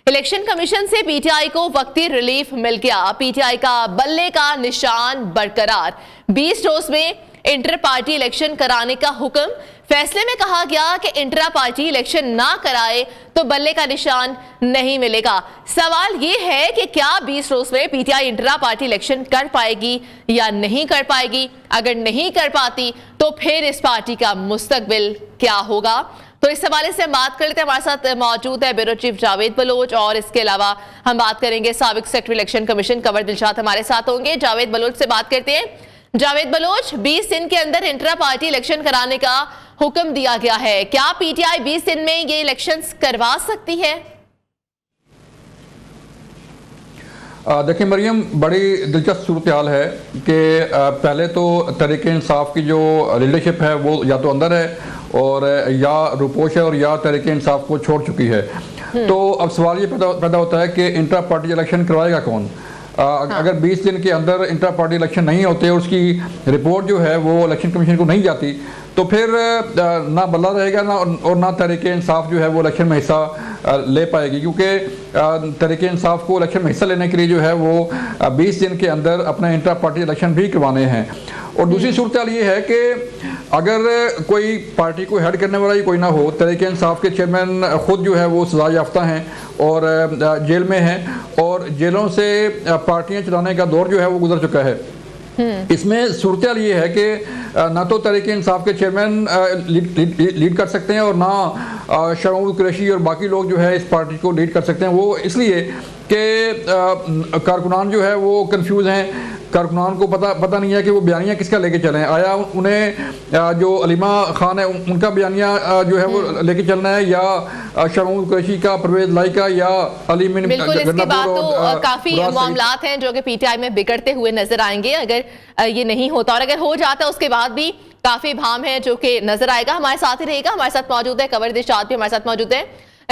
Election commission से PTI को वक्ती रिलीफ मिल गया। पीटीआई का बल्ले का निशान बरकरार। 20 रोज में इंटर पार्टी इलेक्शन कराने का हुक्म। फैसले में कहा गया कि इंट्रा पार्टी इलेक्शन ना कराए तो बल्ले का निशान नहीं मिलेगा। सवाल यह है कि क्या 20 रोज में पीटीआई इंट्रा पार्टी इलेक्शन कर पाएगी या नहीं कर पाएगी। अगर नहीं कर पाती तो फिर इस पार्टी का मुस्तकबिल क्या होगा। तो इस हवाले से हम बात कर लेते हैं। हमारे साथ मौजूद है ब्यूरो चीफ जावेद बलोच और इसके अलावा हम बात करेंगे साबिक secretary election commission Kanwar Dilshad हमारे साथ होंगे। जावेद बलोच से बात करते हैं। जावेद बलोच, 20 दिन के अंदर इंट्रा पार्टी इलेक्शन कराने का हुक्म दिया गया है। क्या पीटीआई 20 दिन में ये इलेक्शंस करवा सकती है? देखिए मरियम, बड़ी दिलचस्प सूरत हाल है कि पहले तो तहरीक इंसाफ की जो लीडरशिप है वो या तो अंदर है और या रुपोश है और या तहरीक इंसाफ को छोड़ चुकी है। तो अब सवाल ये पैदा होता है कि इंट्रा पार्टी इलेक्शन करवाएगा कौन। अगर 20 दिन के अंदर इंट्रा पार्टी इलेक्शन नहीं होते और उसकी रिपोर्ट जो है वो इलेक्शन कमीशन को नहीं जाती तो फिर ना बल्ला रहेगा ना और ना तहरीक इंसाफ जो है वो इलेक्शन में हिस्सा ले पाएगी, क्योंकि तहरीक इंसाफ को इलेक्शन में हिस्सा लेने के लिए जो है वो 20 दिन के अंदर अपना इंट्रा पार्टी इलेक्शन भी करवाने हैं। और दूसरी सूरत ये है कि अगर कोई पार्टी को हेड करने वाला ही कोई ना हो, तहरीक इंसाफ के चेयरमैन खुद जो है वो सजा याफ्ता हैं और जेल में हैं और जेलों से पार्टियां चलाने का दौर जो है वो गुजर चुका है। इसमें सूरत ये है कि ना तो तहरीक इंसाफ के चेयरमैन लीड कर सकते हैं और ना शहबाज कुरैशी और बाकी लोग जो है इस पार्टी को लीड कर सकते हैं। वो इसलिए कि कारकुनान जो है वो कंफ्यूज हैं। कारकुनान को पता नहीं है कि वो बयानिया किसका लेके चलें। आया उन्हें जो अलीमा खान है उनका बयानिया जो है वो लेके चलना है या शहबाज कुरैशी का, परवेज लाई का या अली मिन। बिल्कुल, इसके बाद तो काफी मामलात हैं जो कि पीटीआई में बिगड़ते हुए नजर आएंगे अगर ये नहीं होता, और अगर हो जाता है उसके बाद भी काफी भाम है जो कि नजर आएगा। हमारे साथ ही रहेगा। हमारे साथ मौजूद है कंवर दिलशाद भी हमारे साथ मौजूद है।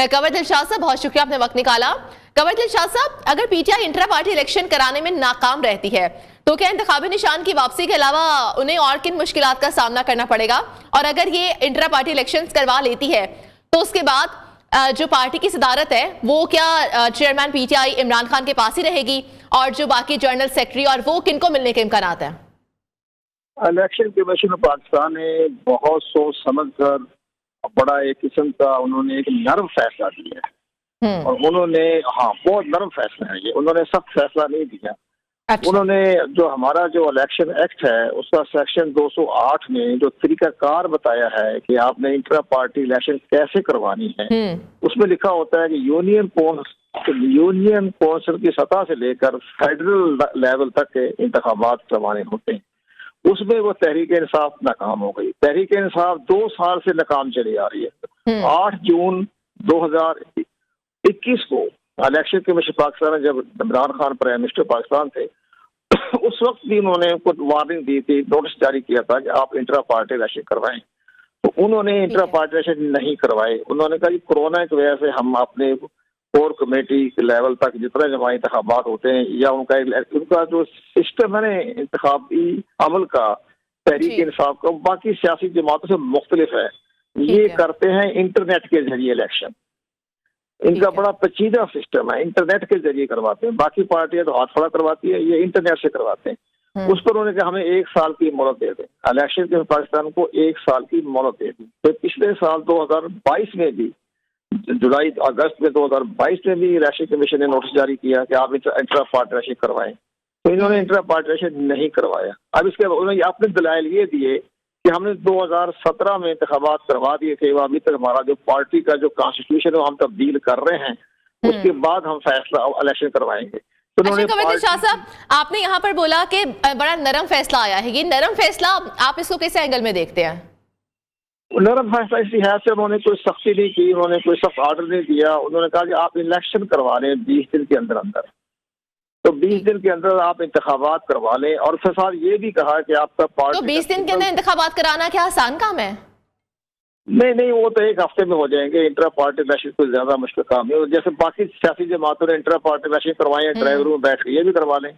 कंवर दिलशाद साहब, बहुत शुक्रिया आपने वक्त निकाला। कंवर दिलशाद साहब, अगर पीटीआई इंट्रा पार्टी इलेक्शन कराने में नाकाम रहती है तो क्या इंतखाबी निशान की वापसी के अलावा उन्हें और किन मुश्किलात का सामना करना पड़ेगा, और अगर ये इंट्रा पार्टी इलेक्शंस करवा लेती है तो उसके बाद जो पार्टी की सदारत है वो क्या चेयरमैन पीटीआई इमरान खान के पास ही रहेगी, और जो बाकी जनरल सेक्रेटरी और वो किनको मिलने के इम्कानात हैं? इलेक्शन कमीशन पाकिस्तान ने बहुत सोच समझ कर बड़ा एक किस्म का उन्होंने एक नरम फैसला दिया है और उन्होंने बहुत नरम फैसला है ये, उन्होंने सख्त फैसला नहीं दिया। अच्छा। उन्होंने जो हमारा जो इलेक्शन एक्ट है उसका सेक्शन 208 में जो तरीकाकार बताया है कि आपने इंट्रा पार्टी इलेक्शन कैसे करवानी है, उसमें लिखा होता है कि यूनियन कौंसिल की सतह से लेकर फेडरल लेवल तक के इंतखाबात करवाने होते हैं। उसमें वो तहरीक इंसाफ नाकाम हो गई। तहरीक इंसाफ 2 साल से नाकाम चली आ रही है। 8 जून 2021 को इलेक्शन कमीशन पाकिस्तान जब इमरान खान प्राइम मिनिस्टर पाकिस्तान थे उस वक्त भी उन्होंने कुछ वार्निंग दी थी, नोटिस जारी किया था कि आप इंट्रा पार्टी इलेक्शन करवाएं, तो उन्होंने इंट्रा पार्टी इलेक्शन नहीं करवाए। उन्होंने कहा कि कोरोना की वजह से हम अपने कोर कमेटी के लेवल तक जितने जमाई इंतखाबात होते हैं या उनका जो सिस्टम है इंतखाबी अमल का, तहरीक इंसाफ का, बाकी सियासी जमातों से मुख्तलिफ है। ये करते हैं इंटरनेट के जरिए इलेक्शन। इनका बड़ा पेचीदा सिस्टम है, इंटरनेट के जरिए करवाते हैं। बाकी पार्टियां तो हाथ खड़ा करवाती है, ये इंटरनेट से करवाते हैं। उस पर उन्होंने कहा हमें 1 साल की मोहलत दे दें, इलेक्शन के पाकिस्तान को 1 साल की मोहलत दे दी। तो पिछले साल 2022 में भी, जुलाई अगस्त में 2022 में भी इलेक्शन कमीशन ने नोटिस जारी किया कि आप इंट्रा पार्टी इलेक्शन करवाएं, तो इन्होंने इंट्रा पार्टी इलेक्शन नहीं करवाया। अब इसके उन्होंने अपने दलाइल ये दिए कि हमने 2017 में इंतखाबात करवा दिए थे, अभी तक हमारा जो पार्टी का जो कॉन्स्टिट्यूशन है हम तब्दील कर रहे हैं, उसके बाद हम फैसला इलेक्शन करवाएंगे। तो कंवर दिलशाद साहब, आपने यहाँ पर बोला कि बड़ा नरम फैसला आया है, ये नरम फैसला आप इसको किस एंगल में देखते हैं? नरम फैसला इस लिहाज से उन्होंने कोई सख्ती नहीं की, उन्होंने कोई सख्त ऑर्डर नहीं दिया। उन्होंने कहा कि आप इलेक्शन करवा लें 20 दिन के अंदर अंदर, तो 20 दिन के अंदर आप इंतखाबात करवा लें। और फिर साथ ये भी कहा कि आपका पार्टी तो 20 दिन के अंदर इंतखाबात कराना क्या आसान काम है? नहीं, वो तो 1 हफ्ते में हो जाएंगे। इंट्रा पार्टी इलेक्शन कोई ज्यादा मुश्किल काम नहीं। जैसे बाकी सियासी जमातों ने इंट्रा पार्टी इलेक्शन करवाए, ड्राइवर में बैठ के ये भी करवा लें।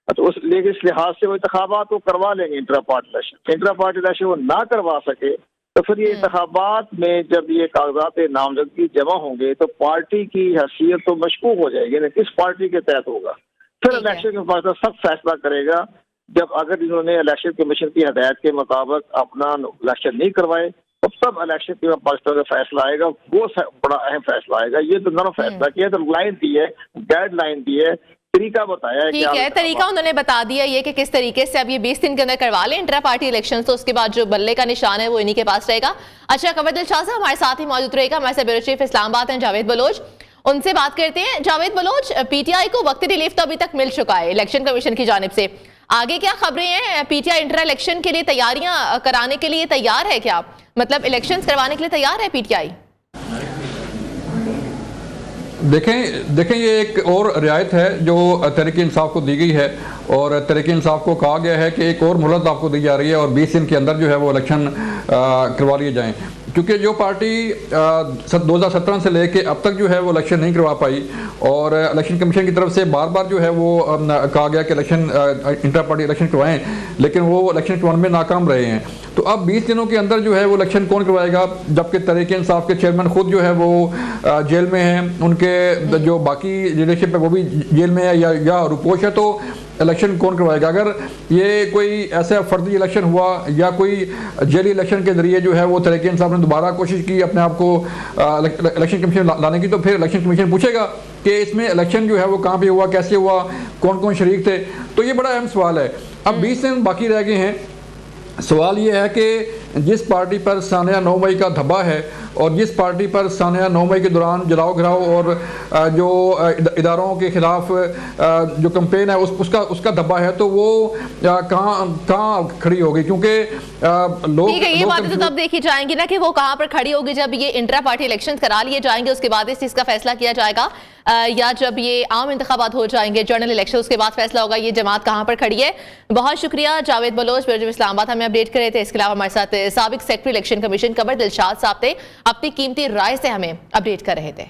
तो लेकिन इस लिहाज से वो इंतखाबात वो करवा लेंगे intra party election. Intra party election वो ना करवा सके तो फिर ये इंतखाबात में जब ये कागजात नामजदगी जमा होंगे तो पार्टी की हैसियत तो मशकूक हो जाएगी ना, किस पार्टी के तहत होगा। फिर ठीक है। इलेक्शन कमीशन सब फैसला करेगा। जब अगर इन्होंने इलेक्शन कमीशन की हदायत के मुताबिक अपना इलेक्शन नहीं करवाए तो तब इलेक्शन के पाकिस्तान का फैसला आएगा, वो बड़ा अहम फैसला आएगा। ये तो दोनों फैसला किया, तो लाइन दी है, गाइडलाइन दी है, तरीका बताया है। ठीक है, तरीका उन्होंने बता दिया ये कि किस तरीके से अब ये 20 दिन के अंदर करवा लें इंट्रा पार्टी इलेक्शन, तो उसके बाद जो बल्ले का निशान है वो इन्हीं के पास रहेगा। अच्छा, कमर दिलशाद साहब हमारे साथ ही मौजूद रहेगा, हमारे साथ ब्यूरो चीफ इस्लामाबाद हैं जावेद बलोच, उनसे बात करते हैं। जावेद बलोच, पीटीआई को वक्ती रिलीफ तो अभी तक मिल चुका है इलेक्शन कमीशन की जानिब से, आगे क्या खबरें हैं? पीटीआई इंटर इलेक्शन के लिए तैयारियां कराने के लिए तैयार है क्या, मतलब इलेक्शन करवाने के लिए तैयार है पीटीआई? देखें ये एक और रियायत है जो तहरीक इंसाफ को दी गई है, और तहरीक इंसाफ को कहा गया है कि एक और मोहलत आपको दी जा रही है और 20 दिन के अंदर जो है वो इलेक्शन करवा लिए जाएं, क्योंकि जो पार्टी 2017 से लेके अब तक जो है वो इलेक्शन नहीं करवा पाई, और इलेक्शन कमीशन की तरफ से बार बार जो है वो कहा गया कि इलेक्शन इंटर पार्टी इलेक्शन करवाएं, लेकिन वो इलेक्शन करवाने में नाकाम रहे हैं। तो अब 20 दिनों के अंदर जो है वो इलेक्शन कौन करवाएगा, जबकि तहरीक इंसाफ के चेयरमैन खुद जो है वो जेल में हैं, उनके जो बाकी लीडरशिप है वो भी जेल में है या रुपोश है, तो इलेक्शन कौन करवाएगा? अगर ये कोई ऐसा फर्जी इलेक्शन हुआ या कोई जेली इलेक्शन के जरिए जो है वो तहरीक इंसाफ ने दोबारा कोशिश की अपने आप को इलेक्शन कमीशन लाने की, तो फिर इलेक्शन कमीशन पूछेगा कि इसमें इलेक्शन जो है वो कहाँ पे हुआ, कैसे हुआ, कौन कौन शरीक थे। तो ये बड़ा अहम सवाल है। अब 20 दिन बाकी रह गए हैं। सवाल ये है कि जिस पार्टी पर सानिया 9 मई का धब्बा है और जिस पार्टी पर सानिया 9 मई के दौरान जलाओ घिराव और जो इदारों के खिलाफ जो कैंपेन है उसका धब्बा है, तो वो कहाँ खड़ी होगी? क्योंकि लोग ठीक है, ये बातें तो तब देखी जाएंगी ना कि वो कहाँ पर खड़ी होगी, जब ये इंट्रा पार्टी इलेक्शन करा लिए जाएंगे उसके बाद इस चीज़ का फैसला किया जाएगा, या जब ये आम इंतखाबात हो जाएंगे, जनरल इलेक्शन, उसके बाद फैसला होगा ये जमात कहाँ पर खड़ी है। बहुत शुक्रिया जावेद बलोच, ब्यूरो इस्लामाबाद हमें अपडेट कर रहे थे। इसके अलावा हमारे साथ साबिक सेक्रेटरी इलेक्शन कमीशन कमर दिलशाद साहब थे, अपनी कीमती राय से हमें अपडेट कर रहे थे।